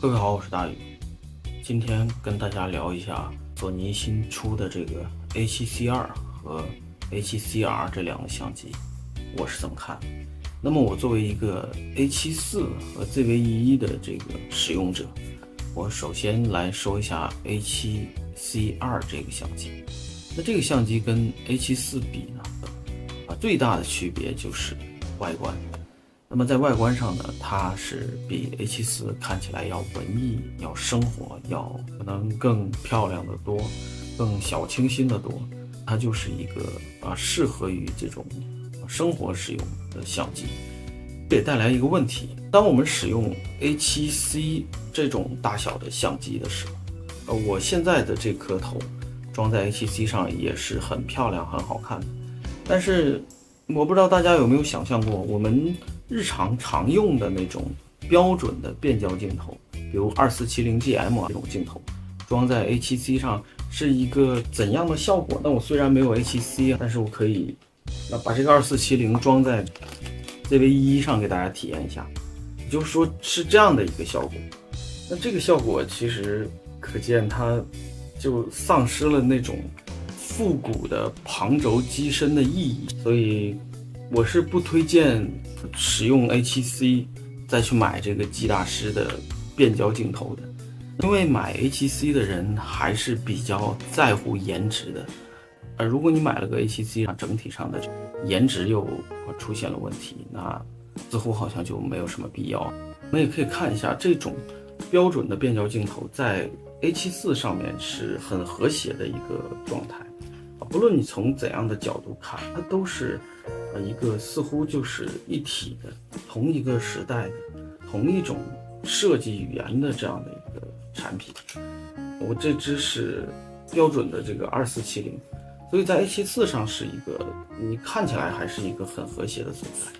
各位好，我是大宇，今天跟大家聊一下索尼新出的这个 A7C2 和 A7CR 这两个相机，我是怎么看的。那么我作为一个 A7IV 和 ZV-E1的这个使用者，我首先来说一下 A7C2 这个相机。那这个相机跟 A7IV 比呢，最大的区别就是外观。那么在外观上呢，它是比 A7IV 看起来要文艺、要生活、要可能更漂亮的多，更小清新的多。它就是一个适合于这种生活使用的相机。这也带来一个问题，当我们使用 A7C 这种大小的相机的时候，我现在的这颗头装在 A7C 上也是很漂亮、很好看的。但是我不知道大家有没有想象过，我们日常常用的那种标准的变焦镜头，比如2470GM 这种镜头，装在 A7C 上是一个怎样的效果？那我虽然没有 A7C， 但是我可以把这个2470装在 ZV-E1 上给大家体验一下，也就是说是这样的一个效果。那这个效果其实可见它就丧失了那种复古的旁轴机身的意义，所以我是不推荐使用 A7C 再去买这个 G 大师的变焦镜头的，因为买 A7C 的人还是比较在乎颜值的，如果你买了个 A7C， 整体上的颜值又出现了问题，那似乎好像就没有什么必要。我们也可以看一下这种标准的变焦镜头在 A7IV 上面是很和谐的一个状态，不论你从怎样的角度看，它都是一个似乎就是一体的，同一个时代的，同一种设计语言的这样的一个产品。我这支是标准的这个2470，所以在 A7IV 上是一个你看起来还是一个很和谐的存在。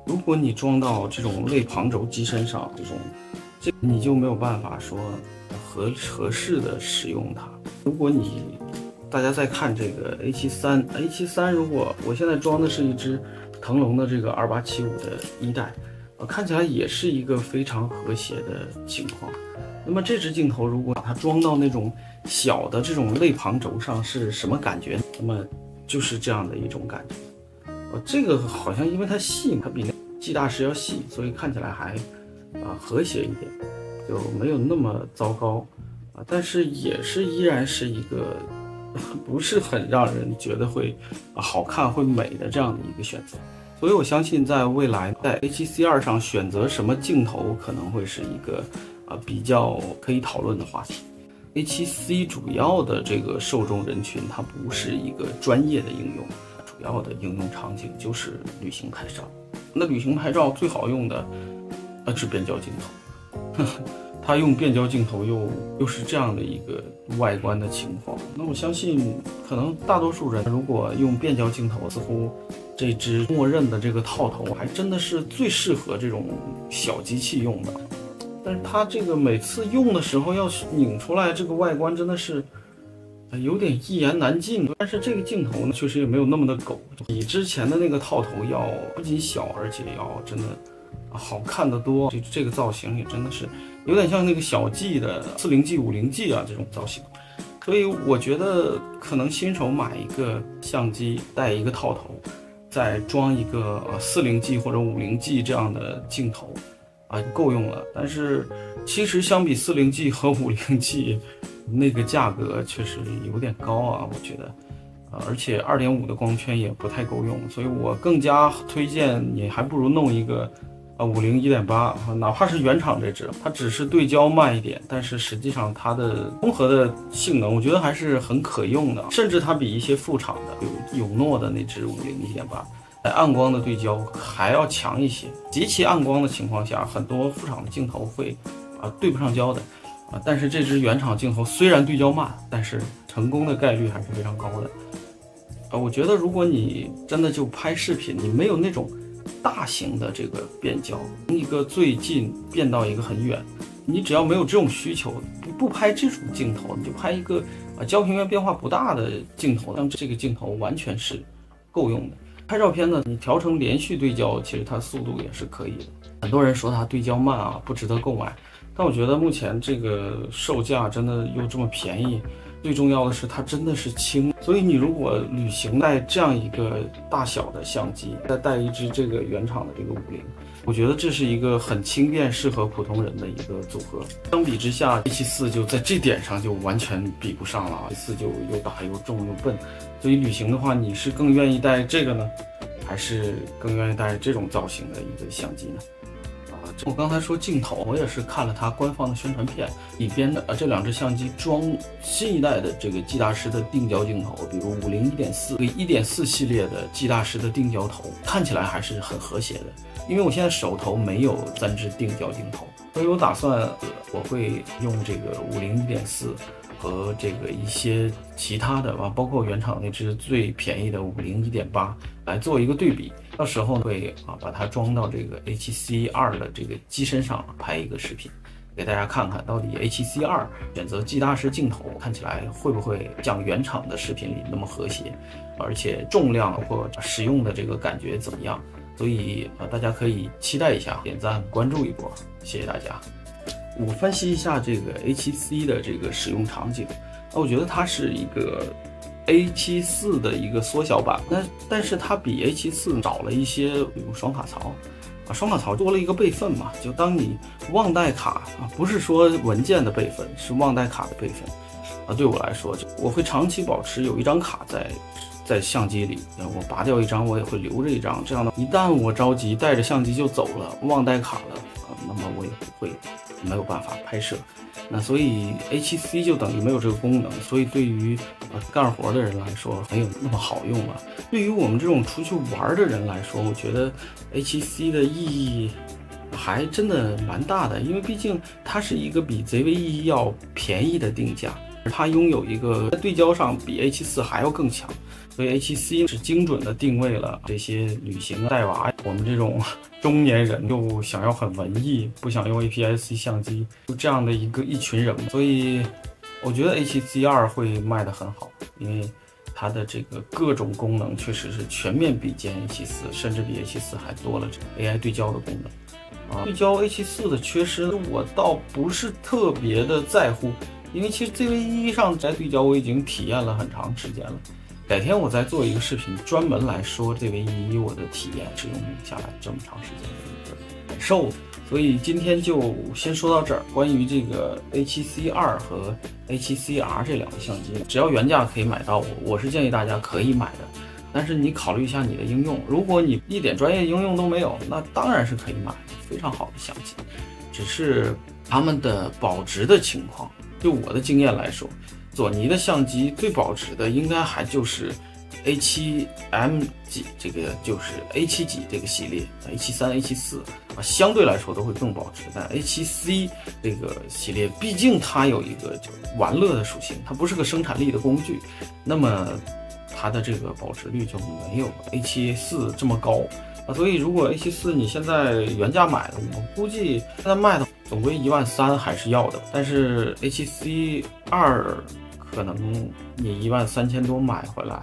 如果你装到这种类旁轴机身上，这你就没有办法说合适的使用它。如果大家再看这个 A7III， 如果我现在装的是一支腾龙的这个2875的一代，看起来也是一个非常和谐的情况。那么这支镜头如果把它装到那种小的这种类旁轴上是什么感觉？那么就是这样的一种感觉。这个好像因为它细，它比那 G 大师要细，所以看起来还和谐一点，就没有那么糟糕但是也是依然是一个不是很让人觉得会好看会美的这样的一个选择。所以我相信在未来在 A7C2 上选择什么镜头可能会是一个比较可以讨论的话题。A7C 主要的这个受众人群它不是一个专业的应用，主要的应用场景就是旅行拍照。那旅行拍照最好用的是变焦镜头它用变焦镜头又是这样的一个外观的情况，那我相信可能大多数人如果用变焦镜头，似乎这支默认的这个套头还真的是最适合这种小机器用的。但是它这个每次用的时候要拧出来，这个外观真的是有点一言难尽。但是这个镜头呢，确实也没有那么的狗，比之前的那个套头要不仅小，而且要真的好看得多。这个造型也真的是有点像那个小 G 的40G、50G 这种造型。所以我觉得可能新手买一个相机带一个套头，再装一个40G 或者50G 这样的镜头够用了。但是其实相比40G 和50G那个价格确实有点高我觉得而且 2.5 的光圈也不太够用，所以我更加推荐你还不如弄一个50 1.8， 哪怕是原厂这支，它只是对焦慢一点，但是实际上它的综合的性能我觉得还是很可用的，甚至它比一些副厂的比如永诺的那支50 1.8在暗光的对焦还要强一些。极其暗光的情况下，很多副厂的镜头会对不上焦的但是这支原厂镜头虽然对焦慢，但是成功的概率还是非常高的我觉得如果你真的就拍视频，你没有那种大型的这个变焦，从一个最近变到一个很远，你只要没有这种需求，不拍这种镜头，你就拍一个焦平面变化不大的镜头，那么这个镜头完全是够用的。拍照片呢，你调成连续对焦，其实它速度也是可以的。很多人说它对焦慢啊，不值得购买，但我觉得目前这个售价真的又这么便宜，最重要的是它真的是轻。所以你如果旅行带这样一个大小的相机，再带一支这个原厂的这个50，我觉得这是一个很轻便、适合普通人的一个组合。相比之下，A74就在这点上就完全比不上了，A4就又大又重又笨。所以旅行的话，你是更愿意带这个呢，还是更愿意带这种造型的一个相机呢？我刚才说镜头，我也是看了它官方的宣传片，里边的这两只相机装新一代的这个 G 大师的定焦镜头，比如50 1.4 1.4系列的 G 大师的定焦头，看起来还是很和谐的。因为我现在手头没有3支定焦镜头，所以我打算我会用这个50 1.4和这个一些其他的包括原厂那支最便宜的50 1.8来做一个对比。到时候会把它装到这个 A7C2 的这个机身上拍一个视频，给大家看看到底 A7C2 选择 G 大师镜头看起来会不会像原厂的视频里那么和谐，而且重量或使用的这个感觉怎么样。所以大家可以期待一下，点赞关注一波，谢谢大家。我分析一下这个 A7C 的这个使用场景，我觉得它是一个 A74 的一个缩小版，但是它比 A74 少了一些，比如双卡槽双卡槽多了一个备份嘛，就当你忘带卡不是说文件的备份，是忘带卡的备份对我来说，我会长期保持有一张卡在相机里，我拔掉一张，我也会留着一张，这样的，一旦我着急带着相机就走了，忘带卡了那么我也不会没有办法拍摄。那所以 A7C 就等于没有这个功能，所以对于干活的人来说没有那么好用了。对于我们这种出去玩的人来说，我觉得 A7C 的意义还真的蛮大的，因为毕竟它是一个比 ZV-E1 要便宜的定价，它拥有一个在对焦上比 A74 还要更强。所以 A7C 是精准的定位了这些旅行带娃，我们这种中年人又想要很文艺，不想用 APS-C 相机，就这样的一群人。所以我觉得 A7C2 会卖得很好，因为它的这个各种功能确实是全面比肩 A74，甚至比 A74 还多了这个 AI 对焦的功能。对焦 A74 的缺失我倒不是特别的在乎，因为其实 ZV-E1 上在对焦我已经体验了很长时间了。改天我再做一个视频，专门来说ZV-E1我的体验，使用下来这么长时间的一个感受。所以今天就先说到这儿。关于这个 A7C2 和 A7CR 这两个相机，只要原价可以买到，我是建议大家可以买的。但是你考虑一下你的应用，如果你一点专业应用都没有，那当然是可以买非常好的相机，只是它们的保值的情况，就我的经验来说，索尼的相机最保值的应该还就是 A7M 几，这个就是 A7 几这个系列 ，A73、A74相对来说都会更保值。但 A7C 这个系列，毕竟它有一个就玩乐的属性，它不是个生产力的工具，那么它的这个保值率就没有 A74 这么高。所以如果 A74 你现在原价买的，我估计现在卖的总归13000还是要的，但是 A7C2 可能你13000多买回来，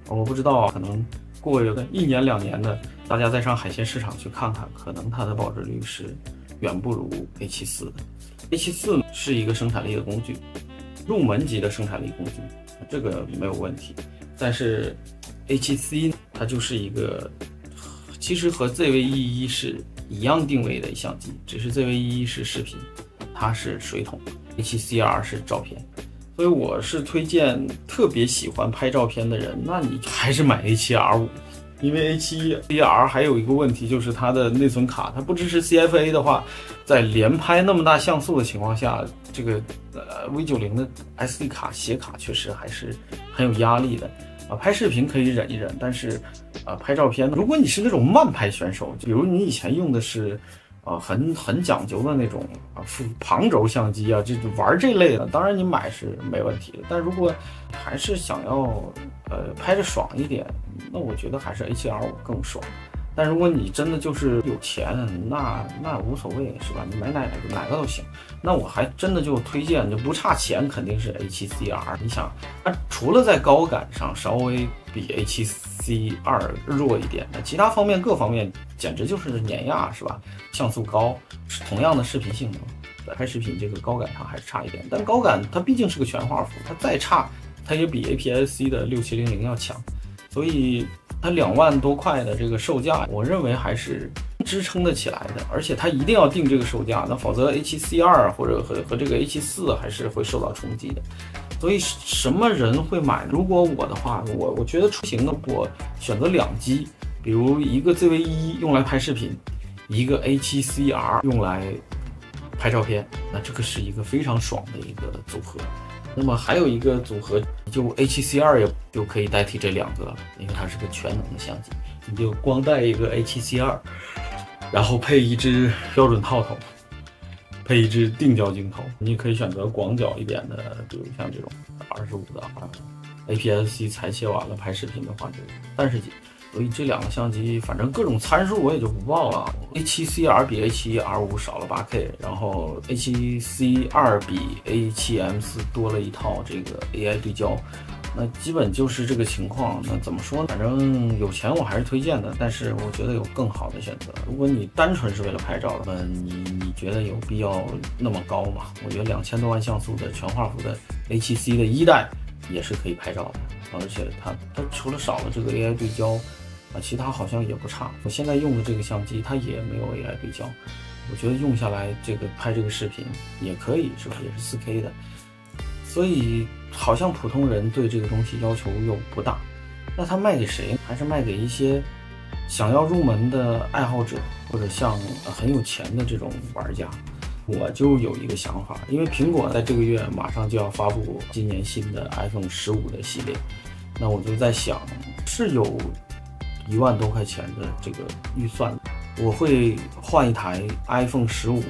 我不知道，可能过个1年2年的，大家再上海鲜市场去看看，可能它的保值率是远不如 A74 的。A74 是一个生产力的工具，入门级的生产力工具，这个没有问题。但是 A7C 它就是一个其实和 ZV-E1 是一样定位的相机，只是 ZV-E1 是视频，它是水桶 ，A7CR 是照片。所以我是推荐特别喜欢拍照片的人，那你还是买 A7R5，因为 A7CR 还有一个问题就是它的内存卡，它不支持 CFA 的话，在连拍那么大像素的情况下，这个V90的 SD 卡写卡确实还是很有压力的。拍视频可以忍一忍，但是拍照片，如果你是那种慢拍选手，比如你以前用的是很讲究的那种旁轴相机啊，这玩这类的，当然你买是没问题的。但如果还是想要拍着爽一点，那我觉得还是 A7R5更爽。但如果你真的就是有钱，那无所谓是吧？你买哪个都行。那我还真的就推荐，就不差钱，肯定是 A7C2。你想，它除了在高感上稍微比 A7C2 弱一点的，其他方面各方面简直就是碾压是吧？像素高，同样的视频性能，拍视频这个高感上还是差一点。但高感它毕竟是个全画幅，它再差，它也比 APS-C 的6700要强，所以它2万多块的这个售价，我认为还是支撑得起来的，而且它一定要定这个售价，那否则 A7C2 或者和这个 A74还是会受到冲击的。所以什么人会买？如果我的话，我觉得出行的我选择2机，比如一个 ZV-1用来拍视频，一个 A7CR 用来拍照片，那这个是一个非常爽的一个组合。那么还有一个组合，就 A7C2 也就可以代替这2个了，因为它是个全能的相机，你就光带一个 A7C2，然后配一支标准套筒，配一支定焦镜头，你可以选择广角一点的，比如像这种25的APS-C 裁切完了拍视频的话就30几。所以这2个相机，反正各种参数我也就不报了。A7CR 比 A7R5 少了8K， 然后 A7C2 比 A7M4 多了一套这个 AI 对焦，那基本就是这个情况。那怎么说呢？反正有钱我还是推荐的，但是我觉得有更好的选择。如果你单纯是为了拍照的，你觉得有必要那么高吗？我觉得2000多万像素的全画幅的 A7C 的1代也是可以拍照的，而且它除了少了这个 AI 对焦。其他好像也不差。我现在用的这个相机，它也没有 AI 对焦，我觉得用下来这个拍这个视频也可以，是吧？也是4K 的，所以好像普通人对这个东西要求又不大。那它卖给谁？还是卖给一些想要入门的爱好者，或者像很有钱的这种玩家。我就有一个想法，因为苹果在这个月马上就要发布今年新的 iPhone 15的系列，那我就在想，是有1万多块钱的这个预算，我会换一台 iPhone 15，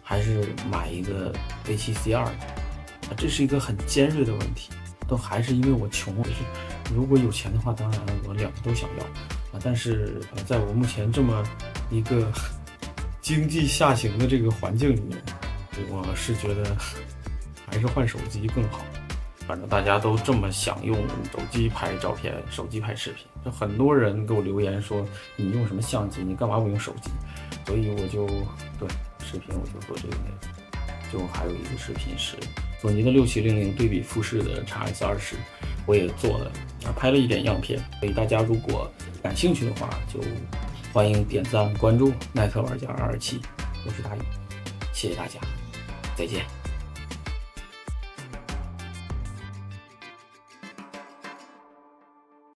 还是买一个 A7C2 的？这是一个很尖锐的问题，都还是因为我穷。如果有钱的话，当然我2个都想要但是在我目前这么一个经济下行的这个环境里面，我是觉得还是换手机更好。反正大家都这么想用手机拍照片，手机拍视频，就很多人给我留言说你用什么相机，你干嘛不用手机？所以我就对视频我就做这个内容。就还有一个视频是索尼的6700对比富士的 XS20，我也做了，拍了一点样片。所以大家如果感兴趣的话，就欢迎点赞关注耐克玩家227，我是大宇，谢谢大家，再见。